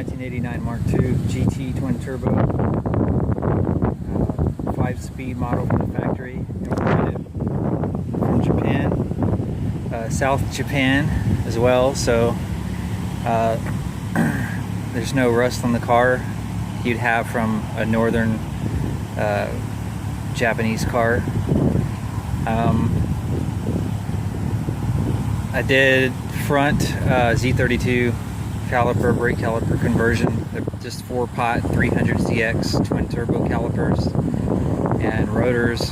1989 Mark II GT twin turbo, 5-speed model from the factory. Imported it from Japan, South Japan as well. So there's no rust on the car you'd have from a northern Japanese car. I did front Z32 caliper, brake caliper conversion, just 4-pot 300ZX twin turbo calipers, and rotors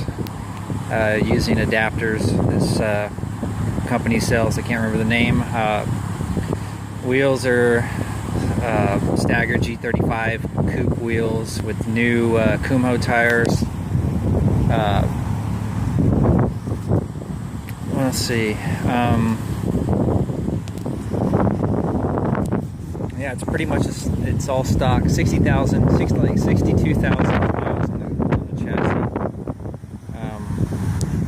using adapters this company sells. I can't remember the name. Wheels are staggered G35 coupe wheels with new Kumho tires. Let's see. Yeah, it's pretty much it's all stock. 62,000 miles on the chassis.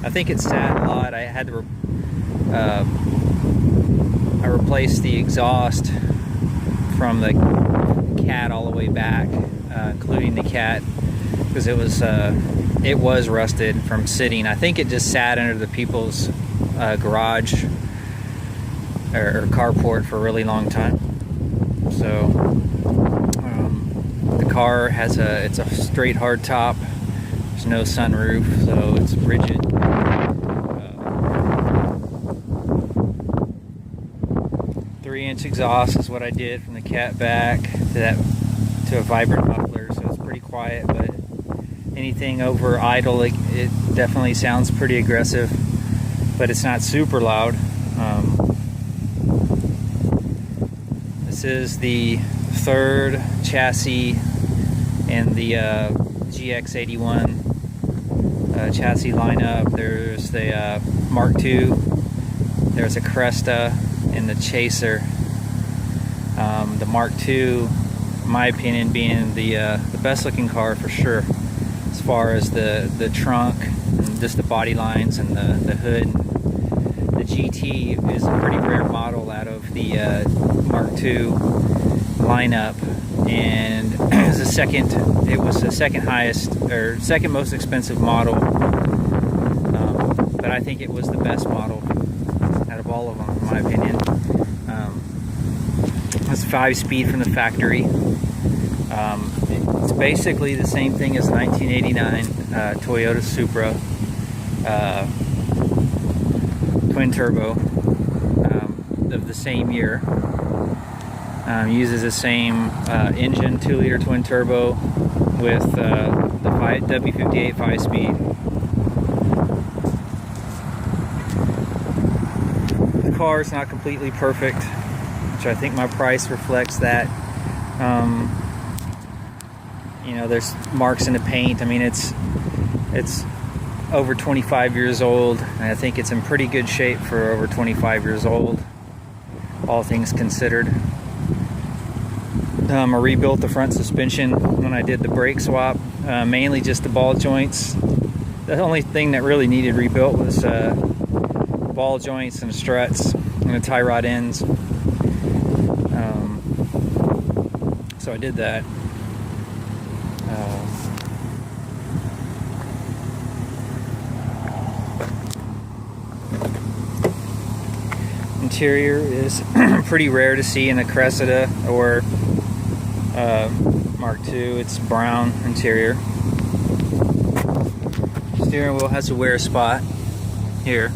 I think it sat a lot. I had to I replaced the exhaust from the cat all the way back, including the cat, because it was rusted from sitting. I think it just sat under the people's garage or carport for a really long time. So the car has it's a straight hard top. There's no sunroof, so it's rigid. 3-inch exhaust is what I did from the cat back to a vibrant muffler, so it's pretty quiet. But anything over idle, it definitely sounds pretty aggressive, but it's not super loud. This is the third chassis in the Gx81 chassis lineup. There's the Mark II, there's a Cresta, and the Chaser. The Mark II, in my opinion, being the best looking car for sure, as far as the trunk and just the body lines and the hood. The GT is a pretty rare model out of the Mark II lineup, and it was the second highest or second most expensive model, but I think it was the best model out of all of them, in my opinion. It's 5-speed from the factory. It's basically the same thing as the 1989 Toyota Supra twin turbo of the same year. Uses the same engine, 2-liter twin turbo with the W58 5-speed. The car is not completely perfect, which I think my price reflects that. You know, there's marks in the paint. I mean, it's over 25 years old, and I think it's in pretty good shape for over 25 years old, all things considered. I rebuilt the front suspension when I did the brake swap, mainly just the ball joints. The only thing that really needed rebuilt was ball joints and struts and the tie rod ends. So I did that. Interior is pretty rare to see in a Cressida or Mark II. It's brown interior. Steering wheel has a wear spot here.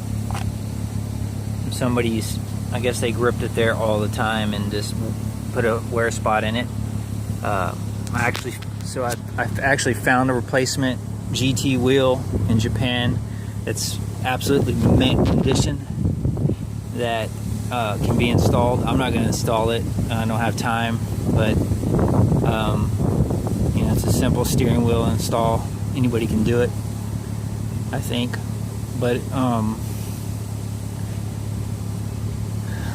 Somebody's, I guess they gripped it there all the time and just put a wear spot in it. I actually found a replacement GT wheel in Japan. It's absolutely mint condition that can be installed. I'm not going to install it. I don't have time, but you know, it's a simple steering wheel install. Anybody can do it, I think. But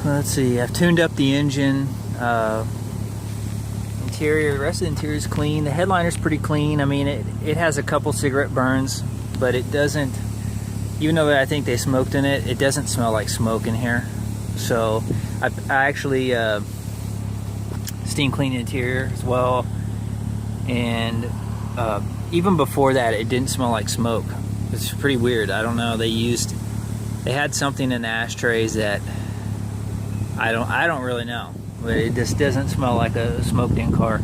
let's see. I've tuned up the engine. Interior, the rest of the interior is clean. The headliner's pretty clean. I mean, it has a couple cigarette burns, but it doesn't, even though I think they smoked in it, it doesn't smell like smoke in here. So I actually steam clean interior as well. And even before that, it didn't smell like smoke. It's pretty weird. I don't know. They had something in the ashtrays that I don't really know, but it just doesn't smell like a smoked-in car.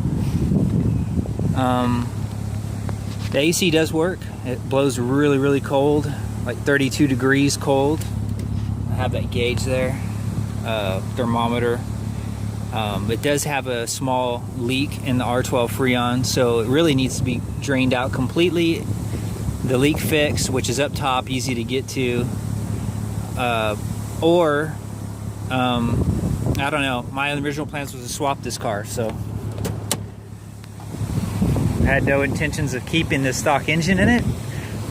The AC does work. It blows really, really cold, like 32 degrees cold. I have that gauge there, thermometer. It does have a small leak in the R12 Freon, so it really needs to be drained out completely. The leak fix, which is up top, easy to get to, or I don't know. My original plans was to swap this car, so I had no intentions of keeping this stock engine in it,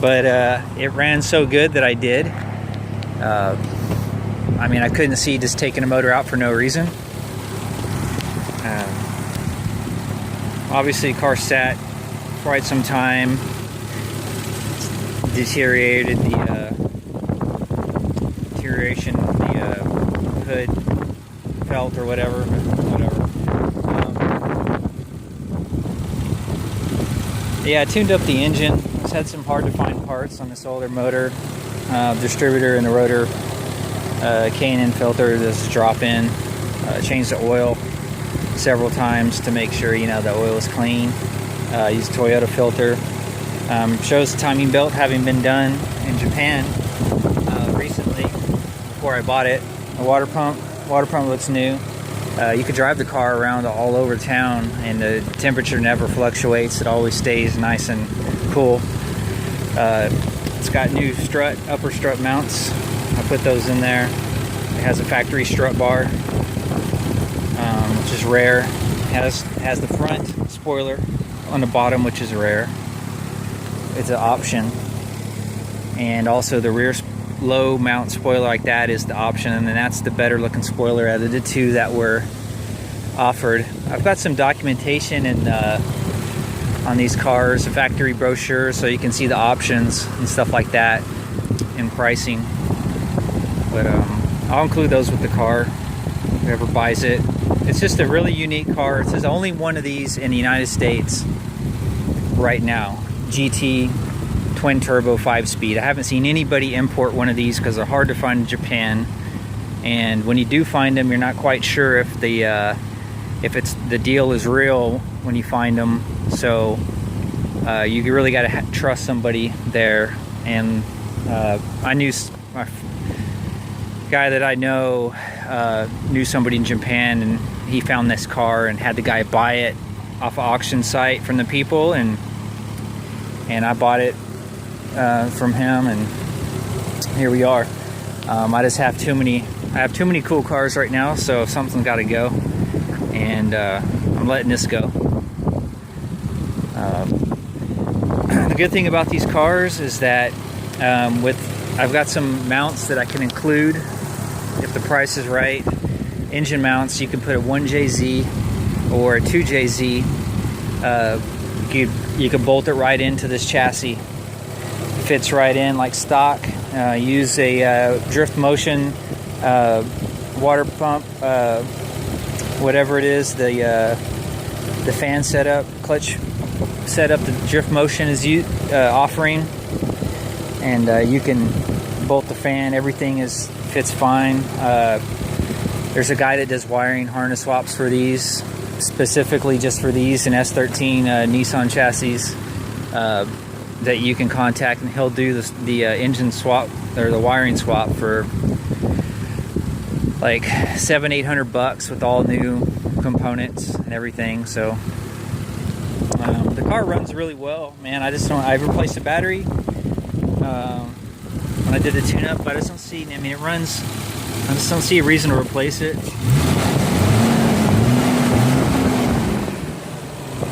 but it ran so good that I did. I mean, I couldn't see just taking a motor out for no reason. Obviously, car sat for quite some time, deterioration of the hood felt or whatever. Yeah, I tuned up the engine. Just had some hard to find parts on this older motor. Distributor and the rotor, K&N filter, this drop in. Changed the oil several times to make sure, you know, the oil is clean. Used Toyota filter. Shows the timing belt having been done in Japan recently before I bought it. The water pump looks new. You could drive the car around all over town and the temperature never fluctuates. It always stays nice and cool. It's got new upper strut mounts. I put those in there. It has a factory strut bar, which is rare. It has the front spoiler on the bottom, which is rare. It's an option. And also the rear low mount spoiler like that is the option, and then that's the better looking spoiler out of the two that were offered. I've got some documentation on these cars, a factory brochure, so you can see the options and stuff like that and pricing. But I'll include those with the car, whoever buys it. It's just a really unique car. It's the only one of these in the United States right now. GT twin turbo 5-speed. I haven't seen anybody import one of these because they're hard to find in Japan, and when you do find them, you're not quite sure if the deal is real when you find them. So you really got to trust somebody there. And I knew my guy that I know knew somebody in Japan, and he found this car and had the guy buy it off an auction site from the people, and I bought it from him, and here we are. I just have too many cool cars right now, so something's got to go, and I'm letting this go. The good thing about these cars is that I've got some mounts that I can include if the price is right. Engine mounts, you can put a 1JZ or a 2JZ. You can bolt it right into this chassis. Fits right in like stock. Use a drift motion water pump, whatever it is, the fan setup, clutch setup, the drift motion is offering, and you can bolt the fan. Everything fits fine. There's a guy that does wiring harness swaps for these, specifically just for these and S13 Nissan chassis, that you can contact, and he'll do the engine swap or the wiring swap for like $700-800 with all new components and everything. So the car runs really well, man. I replaced the battery when I did the tune-up, but I just don't see, I mean, it runs, I just don't see a reason to replace it.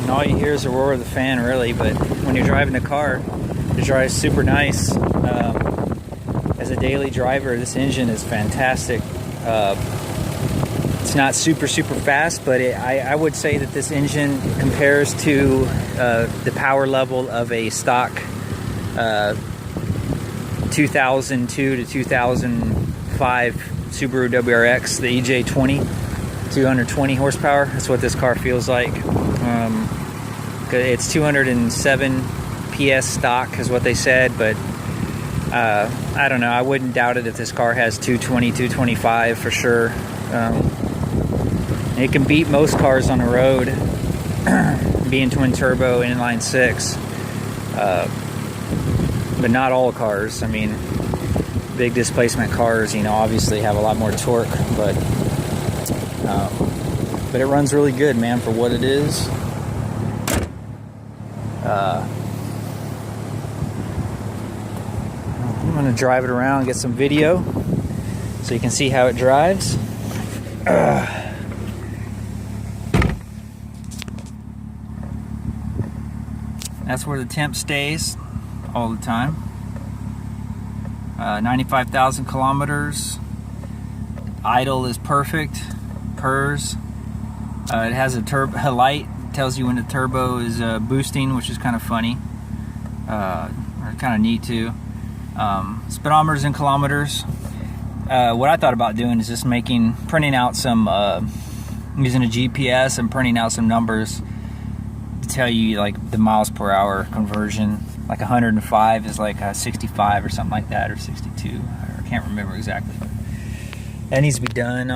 And all you hear is the roar of the fan, really, but when you're driving the car, it drives super nice. As a daily driver, this engine is fantastic. It's not super fast, but I would say that this engine compares to the power level of a stock 2002 to 2005 Subaru WRX, the EJ20. 220 horsepower. That's what this car feels like. It's 207 PS stock is what they said, but I don't know. I wouldn't doubt it if this car has 220, 225 for sure. It can beat most cars on the road, being twin turbo inline six, but not all cars. I mean, big displacement cars, you know, obviously have a lot more torque, but it runs really good, man, for what it is. I'm gonna drive it around, get some video so you can see how it drives. That's where the temp stays all the time. 95,000 kilometers. Idle is perfect. Purrs. It has a light. Tells you when the turbo is boosting, which is kind of funny. Or kind of neat too. Speedometers in kilometers. What I thought about doing is just printing out some, using a GPS and printing out some numbers to tell you like the miles per hour conversion. Like 105 is like 65 or something like that, or 62. I can't remember exactly. That needs to be done.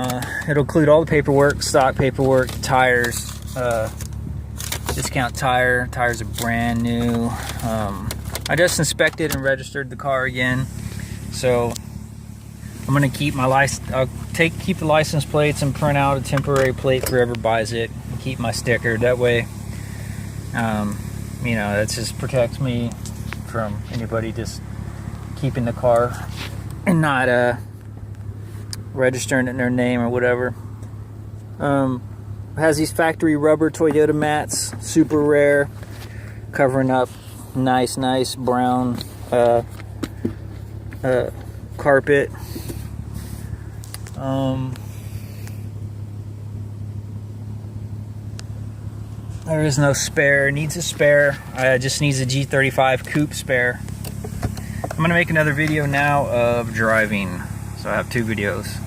It'll include all the paperwork, stock paperwork, tires, discount tires are brand new. I just inspected and registered the car again, so I'm gonna keep my license. I'll keep the license plates and print out a temporary plate for whoever buys it. And keep my sticker. That way, you know, that just protects me from anybody just keeping the car and not registering it in their name or whatever. It has these factory rubber Toyota mats, super rare, covering up nice brown carpet. There is no spare. Needs a spare. Just needs a G35 coupe spare. I'm gonna make another video now of driving, so I have two videos.